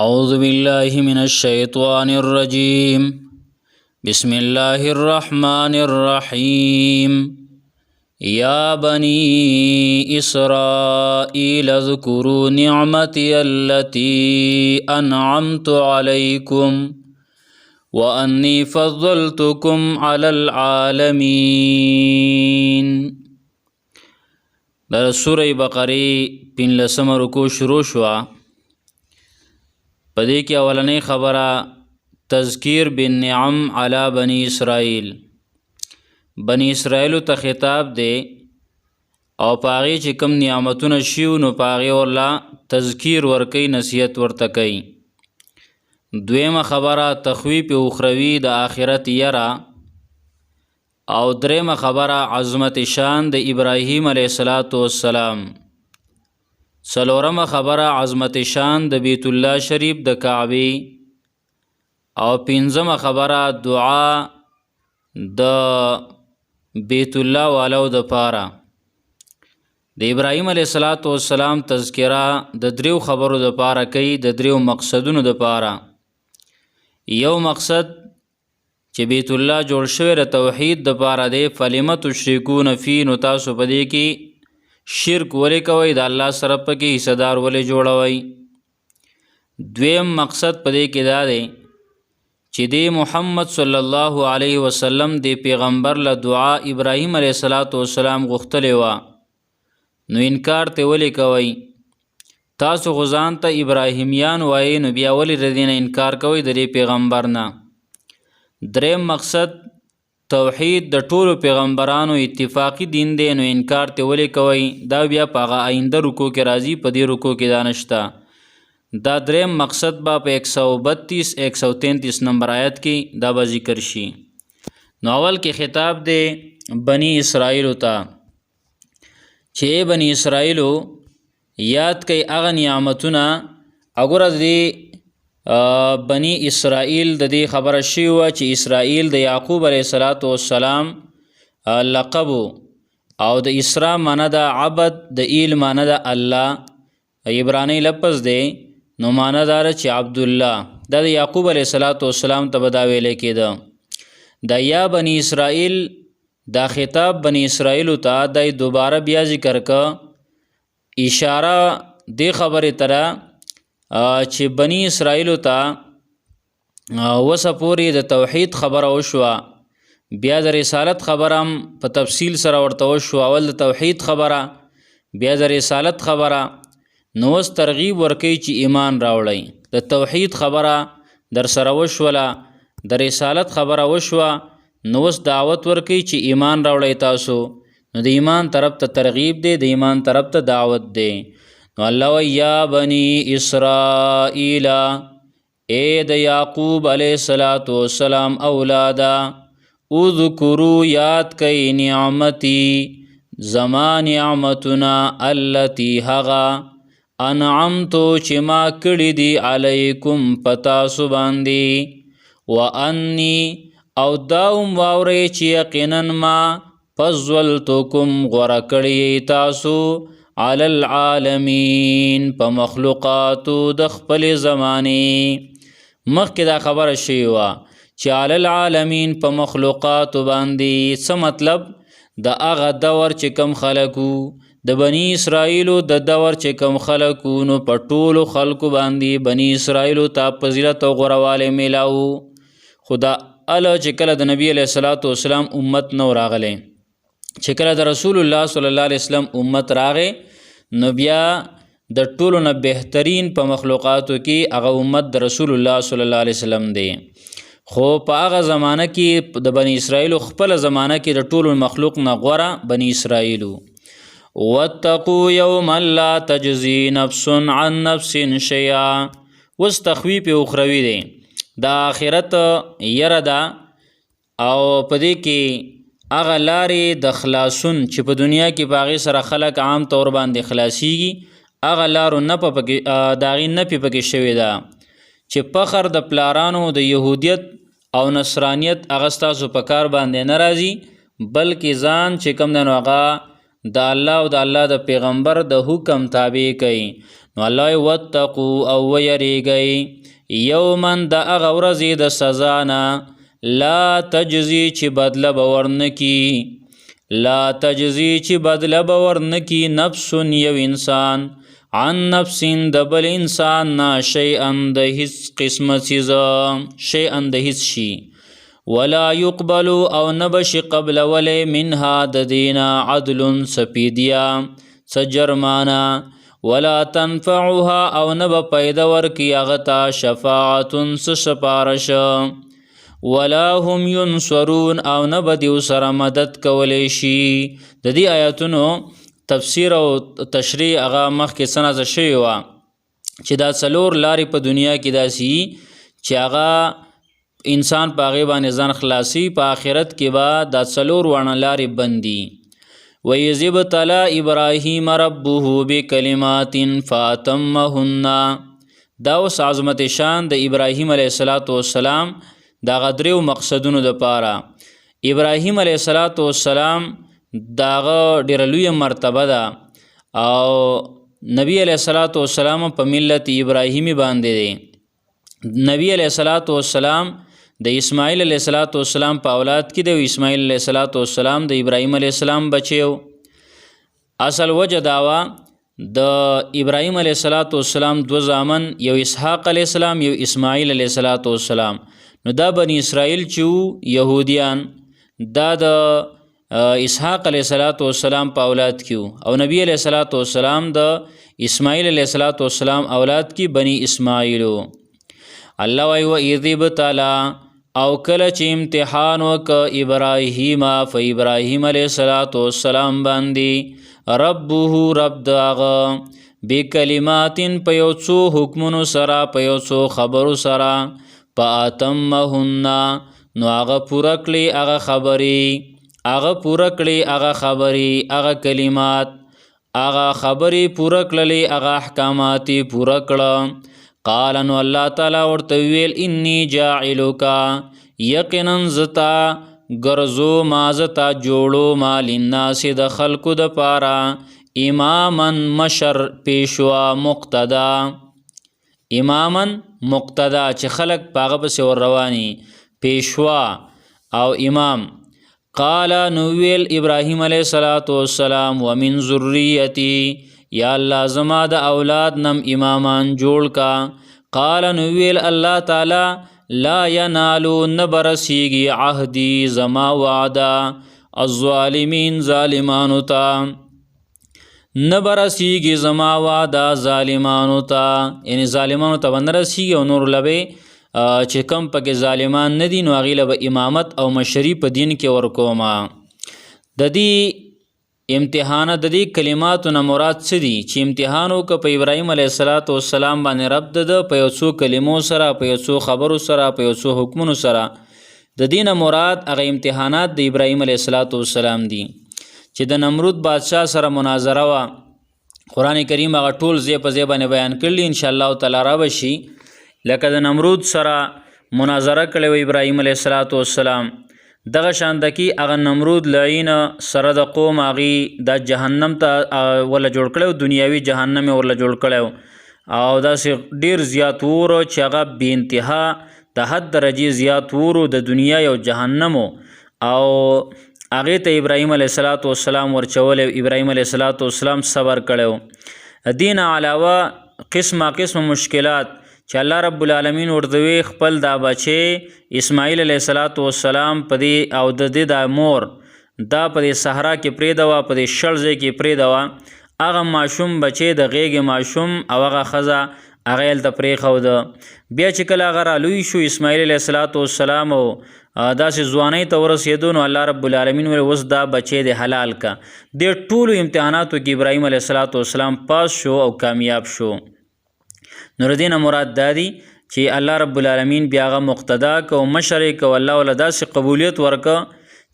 أعوذ بالله من الشيطان الرجيم. بسم الله الرحمن الرحيم. يا بني إسرائيل اذكروا نعمتي التي أنعمت عليكم وأني فضلتكم على العالمين. در سورة بقره پین لسم رکو شروع شوا. پدې کې اولنۍ خبره تذکیر بالنعم علی بنی اسرائیل، بنی اسرائیل ته خطاب دی او پاغي چې کوم نعمتونه شیو نو پاغي ورلا تذکیر ورکی، نصیحت ورته کوي. دویمه خبره تخویف اخروی د آخرت یرا، او دریمه خبره عظمت شان د ابراهیم علیه السلام. څلورمه خبره عظمت شان د بیت الله شریف د کعبه، او پنځمه خبره دعا د بیت الله والو د پاره. د ابراهیم علیه السلام تذکره د دریو خبرو د پاره کوي، د دریو مقصدونو د پاره. یو مقصد چې بیت الله جوړ شوی د توحید د پاره دی، فلم تشرکون فی، نو تاسو په دې کې شرک ولې کوئ، د الله سره پکې حصدار ولې جوړوئ. دویم مقصد په دې کې دا دی چې د محمد صلی الله علیه وسلم د پیغمبر له دعا ابراهیم علیه السلام غوښتلې وه، نو انکار ته ولې کوئ؟ تاسو غزان ته ابراهیمیان وایي، نو بیا ولې د دې نه انکار کوئ د دې پیغمبر نه؟ دریم مقصد توحید د ټولو پیغمبرانو اتفاقی دین دی، نو انکار ته ولې کوئ؟ دا بیا په هغه آینده رکو کې راځي، په دې رکو کې دا نشته. دا دریم مقصد با په 132-133 نمبر آیت کې دا به ذکر شي. نو اول کې خطاب دی بنی اسرائیلو ته چې بنی اسرائیلو یاد کوي هغه نعمتونه. وګوره دی بنی اسرائیل د دې خبره شوې وه چې اسرائیل د یعقوب علیه السلام لقب، او د اسرا معنی د عبد، د ایل معنی د الله، عبرانی لفظ دی، نو معنی دار چې عبدالله. دا د یعقوب علیه السلام ته به دا ویلی کېده. دا یا بنی اسرائیل، دا خطاب بنی اسرائیلو ته دا دوباره بیا ذکر که، اشاره دی خبرې تره چې بنی اسرائیلو ته وسه پورې د توحید خبره وشوه، بیا د رسالت خبره هم په تفصیل سره ورته وشوه. اول د توحید خبره، بیا د رسالت خبره، نو اوس ترغیب ورکوي چې ایمان راوړئ. د توحید خبره در سره وشوله، د رسالت خبره وشوه، نو اوس دعوت ورکوي چې ایمان راوړئ تاسو. نو د ایمان طرف ته ترغیب دی، د ایمان طرف ته دعوت دی. نو الله و یا بنی اسرائیل، اے د یعقوب علیہ السلام اولادا، اذکروا یاد کئی نعمتی زما نعمتنا، التی هغا انعمتو چې ما کړي دی علیکم پتاسو باندې، وانی او داوم واورئ چې یقینا ما فضلتکم غوره کړي تاسو علی العالمین په مخلوقاتو د خپل زمانې. مخکې دا خبره شوې وه چې علی العالمین په مخلوقاتو باندې. څه مطلب؟ د هغه دور چې کم خلکو د بنی اسرائیلو د دور چې کم خلکو، نو په ټولو خلکو باندې بنی اسرائیلو ته فضیلت او غوروالی میلاو. خو دا اله چې کله د نبی علیه السلام امت نو راغلی، چې کله د رسول الله صلی الله علیه وسلم امت راغی، نو بیا د ټولو نه بهترین په مخلوقاتو کې هغه امت د رسول الله صلی الله علیه وسلم دی. خو په هغه زمانه کې د بنی اسرائیلو خپل زمانه کې د ټولو مخلوق نه غوره بنی اسرائیلو. واتقوا یوما لا تجزی نفس عن نفس شیئا، اوس تخویف اخروی دی، د آخرت یره ده، او په دې کې هغه لارې د خلاصون چې په دنیا کې په هغې سره خلک عام طور باندې خلاصیږي، هغه لارو د هغې نفي پکې شوې ده چې فخر د پلارانو د یهودیت او نصرانیت هغه ستاسو په کار باندې نه راځي، بلکې ځان چې کوم دی نو هغه د الله او د الله د پیغمبر د حکم تابع کوي. نو الله واتقو او ویریږئ یومن د هغه ورځې د سزا نه لا تجزي چې بدله به ورنکي لا تجزي چې بدله به ورنکي نفس یو انسان عن نفس د بل انسان نه شیئا د هیڅ قسمه څیز شیئا د هیڅ شي ولا يقبل او نبش قبل ولی منها د دینا عدل سپیدیا سجرمانا ولا تنفعها او نب پیدا ورکی اغتا شفاعت سپارش ولا هم ينصرون او نب دیو سره مدد کولی شي د دې آیاتونو تفسیر او تشریح هغه مخکې سنازه شوی وه چې دا څلور لارې په دنیا کې داسي چې هغه انسان په هغې باندې ځان خلاصي په آخرت کې به دا څلور واړه لارې بندي وَإِذِ ابْتَلَىٰ إِبْرَاهِيمَ رَبُّهُ بِكَلِمَاتٍ فَأَتَمَّهُنَّ دا اوس عظمت شان د ابراهیم علیه السلام دا غدریو مقصدونو د پاره ابراهیم علیه السلام داغه ډیره لوی مرتبه ده او نبی علیه السلام په ملت ابراهیمی باندې دی نبی علیه السلام د اسماعیل علیه السلام په اولاد کې د اسماعیل علیه السلام د ابراهیم علیه السلام بچیو اصل وجه داوا د ابراهیم علیه السلام دو زامن یو اسحاق علیه السلام یو اسماعیل علیه السلام نو دا بنی اسرائیل چې یهودیان دا د اسحاق علیه السلام په اولاد کې او نبی علیه السلام د اسماعیل علیه السلام اولاد کې بنی اسماعیلو الله وی وَإِذِ ابْتَلَىٰ او کله چې امتحان وکړ ابراهیم په ابراهیم علیه السلام باندې ربه رب داغه بکلماتن په یو څو حکمونو سره په یو څو خبرو سره فاتمهن نو هغه پوره کړي هغه خبرې هغه کلمات هغه خبرې پوره کړلې هغه احکامات پوره کړه قال نو الله تعالی ورته ویل انی جاعلک یقینا زتا ګرځو ما زتا جوړو ما للناس د خلقو د پاره اماما مشر پیشوا مقتدا چې خلق پاغه پسې ور رواني پیشوا او امام قال نو ویل ابراهیم علیه السلام ومن ذریتی یا الله زما د اولاد نم امامان جوړ کا قال نو ویل الله تعالی لا ینالو نبرسیگی عهدی زما وعدا الظالمین ظالمانو تا نبرسیگی زما وعدا ظالمانو تا یعنی ظالمانو تا بندرسیگی و نور لبه چې کم پکې ظالمان ندی نو هغې له به امامت او مشري په دین کې ورکوما د دې امتحانه د دې کلماتو نه مراد څه دي چې امتحان وکړه په ابراهیم علیه السلام باندې رب د په یو څو کلمو سره په یو څو خبرو سره په یو څو حکمونو سره د دې نه مراد هغه امتحانات د ابراهیم علیه السلام دي چې د نمرود بادشاه سره مناظره وه قرآن کریم هغه ټول ځای په ځای باندې بیان کړي انشاءالله تعالی را بشي لکه د نمرود سره مناظره کړې وه ابراهیم علیه السلام دغه شاندکی هغه نمرود لعین سره د قوم هغې دا جهنم ته ورله جوړ کړی دنیاوي جهنم یې ورله جوړ کړی او داسې ډېر زیات ور چې هغه بې انتها د حد درجې زیات ور د دنیا یو جهنم او هغې ته ابراهیم علیه السلام ورچولی ابراهیم علیه السلام صبر کړی دین علاوه قسمه مشکلات چې الله رب العالمین ورته خپل دا بچی اسماعیل علیه السلام په دې او د دې دا مور دا په دې صحرا کې پرېږده وه په دې شړ ځای کې پرېږده وه هغه ماشوم بچی د غیږې ماشوم او هغه ښځه هغه یې هلته پرېښوده بیا چې کله هغه رالوی شو اسماعیل علیه السلام او داسې ځوانۍ ته ورسېدو نو الله رب العالمین ویل اوس دا بچی د حلال کا دې ټولو امتحاناتو کې ابراهیم علیه السلام پاس شو او کامیاب شو نور دینه مراد دادی چې الله رب العالمین بیا هغه مقتدا کو مشر کو الله ولا داسې قبولیت ورکه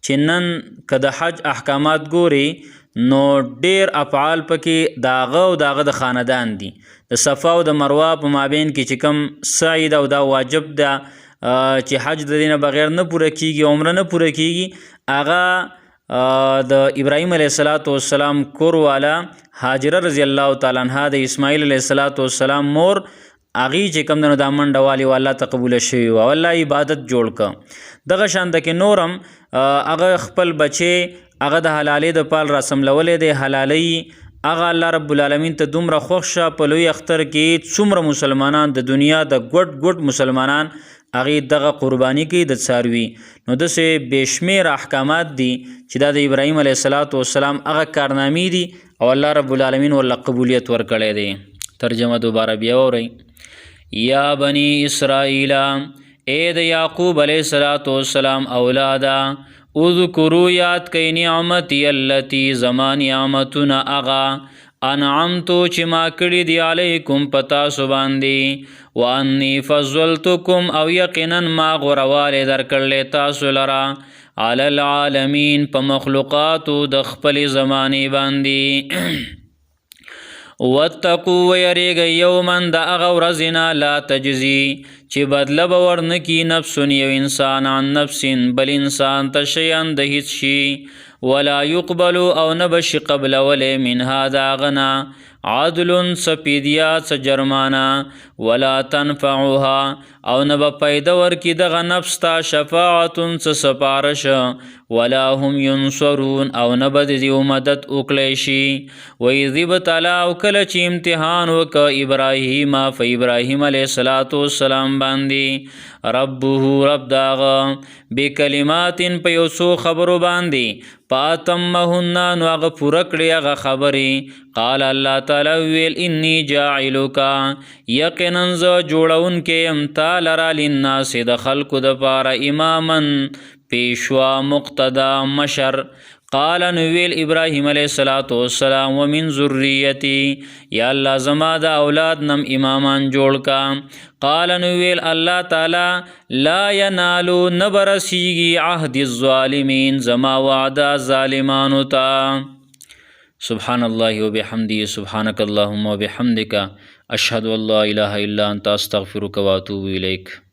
چې نن که د حج احکامات ګوري نو ډیر افعال پکې داغه او داغه د خاندان دي د صفا او د مروه په مابین کې چې کوم سعی ده او دا واجب ده چې حج د دینه بغیر نه پوره کیږي عمره نه پوره کیږي هغه د ابراهیم علیه السلام کور والا هاجره رضی الله تعالی عنها د اسماعیل علیه السلام مور اغي چې کوم د منډه والی والله تقبل شي او الله عبادت جوړ ک دغه شان د کې نورم هغه خپل بچي هغه د حلالې د پال رسم لولې د حلالې هغه الله رب العالمین ته دومره خوښ شه په لوی اختر کې څومره مسلمانان د دنیا د ګډ مسلمانان هغه دغه قربانی کوي د څاروي نو دسه بشمیر احکامات دي چې د ابراهیم علیه السلام هغه کارنامې دي او الله رب العالمین ول قبولیت ورکړي دي ترجمه دوباره بیا وری یا بنی اسرائیل اے د یعقوب علیه السلام اولادا اذکروا یاد کئ نعمتی التی زمان نعمتنا اغا انعمتو چې ما کړي دی علیکم پتا سو باندې وانی فضلتکم او یقینا ما غرواله درکړل تاسو لرا علی العالمین په مخلوقات د خپل زمانه باندې واتقوا ويريغ يوما دا اغورزنا لا تجزي چې بدله باور نکی نفس یو انسان عن نفس بل انسان تشیان د هیڅ شي ولا يقبل او نبش قبل ول من هذا غنا عدل سپیدیا سجرمانا ولا تنفعها او نب پیدا ورکی دغه نفس تا شفاعت سپارش ولا هم ينصرون او نبد دیو مدد وکلیشی و اذ ابتلا او کله چې امتحان وک ابراهیم فابراهیم علیه السلام باندې ربه رب داغه بکلمات په یو څو خبرو باندې پاتمهن نو هغه پوره کړی هغه خبرې قال الله تعالی ویل انی جاعلک یقینا ز جوړون کې ام تعالی را للناس د خلق د پاره اماما پیشوا مقتدا مشر قال نویل ابراهیم علیه السلام ومن ذریتی یا الله زما د اولاد نم امامان جوړ کا قال نویل الله تعالی لا ینالو نبرسیگی عهد الظالمین زما وعده ظالمانو تا سبحان الله وبحمده سبحانك اللهم وبحمدك اشهد ان لا اله الا انت استغفرك واتوب اليك